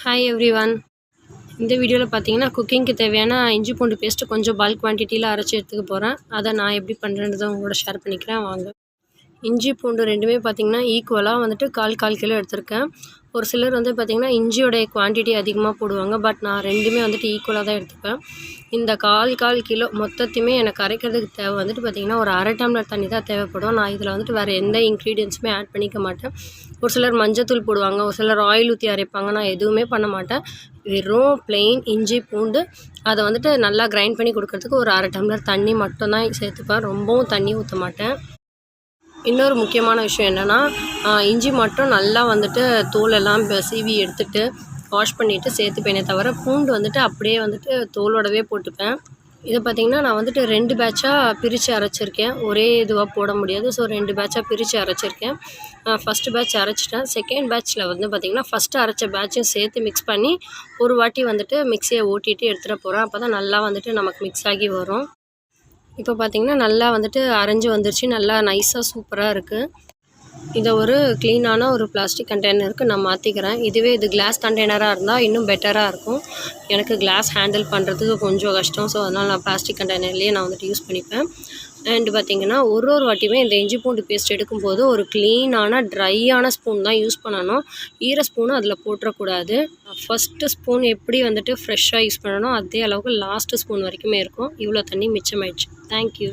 Hi everyone. இந்த வீடியோவில் பார்த்தீங்கன்னா குக்கிங்க்கு தேவையான இஞ்சி பூண்டு பேஸ்ட்டு கொஞ்சம் பல்க் குவான்டிட்டியில் அரைச்சி எடுத்துக்க போகிறேன். அதை நான் எப்படி பண்ணுறேன்றதை உங்களோட ஷேர் பண்ணிக்கிறேன் வாங்க. இஞ்சி பூண்டு ரெண்டுமே பார்த்திங்கன்னா ஈக்குவலாக வந்துட்டு கால் கிலோ எடுத்திருக்கேன். ஒரு சிலர் வந்து பார்த்திங்கன்னா இஞ்சியோடைய குவான்டிட்டி அதிகமாக போடுவாங்க. பட் நான் ரெண்டுமே வந்துட்டு ஈக்குவலாக தான் எடுத்துப்பேன். இந்த கால் கிலோ மொத்தத்தையுமே எனக்கு அரைக்கிறதுக்கு தேவை வந்துட்டு பார்த்திங்கன்னா ஒரு அரை டம்ளர் தண்ணி தான் தேவைப்படும். நான் இதில் வந்துட்டு வேறு எந்த இன்க்ரீடியன்ஸுமே ஆட் பண்ணிக்க மாட்டேன். ஒரு சிலர் மஞ்சத்தூள் போடுவாங்க, ஒரு சிலர் ஆயில் ஊற்றி அரைப்பாங்க. நான் எதுவுமே பண்ண மாட்டேன். வெறும் ப்ளெயின் இஞ்சி பூண்டு அதை வந்துட்டு நல்லா கிரைண்ட் பண்ணி கொடுக்கறதுக்கு ஒரு அரை டம்ளர் தண்ணி மட்டும் தான் சேர்த்துப்பேன். ரொம்பவும் தண்ணி ஊற்ற மாட்டேன். இன்னொரு முக்கியமான விஷயம் என்னென்னா, இஞ்சி மட்டும் நல்லா வந்துட்டு தோலெல்லாம் சீவி எடுத்துகிட்டு வாஷ் பண்ணிவிட்டு சேர்த்துப்பேனே தவிர பூண்டு வந்துட்டு அப்படியே வந்துட்டு தோலோடவே போட்டுப்பேன். இதை பார்த்திங்கன்னா நான் வந்துட்டு 2 பேட்சாக பிரித்து அரைச்சிருக்கேன். ஒரே இதுவாக போட முடியாது. ஸோ 2 பேட்சாக பிரித்து அரைச்சிருக்கேன். ஃபஸ்ட்டு பேட்ச் அரைச்சிட்டேன். செகண்ட் பேட்ச்சில் வந்து பார்த்திங்கன்னா ஃபஸ்ட்டு அரைச்ச பேட்சையும் சேர்த்து மிக்ஸ் பண்ணி ஒரு வாட்டி வந்துட்டு மிக்ஸியை ஓட்டிட்டு எடுத்துகிட்டு போகிறேன். அப்போ தான் நல்லா வந்துட்டு நமக்கு மிக்ஸ் ஆகி வரும். இப்போ பார்த்திங்கன்னா நல்லா வந்துட்டு அரைஞ்சி வந்துருச்சு. நல்லா நைஸாக சூப்பராக இருக்குது. இதை ஒரு க்ளீனான ஒரு பிளாஸ்டிக் கண்டெய்னருக்கு நான் மாற்றிக்கிறேன். இதுவே இது கிளாஸ் கண்டெய்னராக இருந்தால் இன்னும் பெட்டராக இருக்கும். எனக்கு கிளாஸ் ஹேண்டில் பண்ணுறதுக்கு கொஞ்சம் கஷ்டம். ஸோ அதனால் நான் பிளாஸ்டிக் கண்டெய்னர்லேயே நான் வந்துட்டு யூஸ் பண்ணிப்பேன். அண்டு பார்த்திங்கன்னா ஒரு வாட்டியுமே இந்த இஞ்சி பூண்டு பேஸ்ட் எடுக்கும்போது ஒரு க்ளீனான ட்ரையான ஸ்பூன் தான் யூஸ் பண்ணணும். ஈர ஸ்பூனும் அதில் போட்டுறக்கூடாது. ஃபஸ்ட்டு ஸ்பூன் எப்படி வந்துட்டு ஃப்ரெஷ்ஷாக யூஸ் பண்ணணும் அதே அளவுக்கு லாஸ்ட்டு ஸ்பூன் வரைக்குமே இருக்கும். இவ்வளோ தண்ணி மிச்சமாயிடுச்சு. தேங்க்யூ.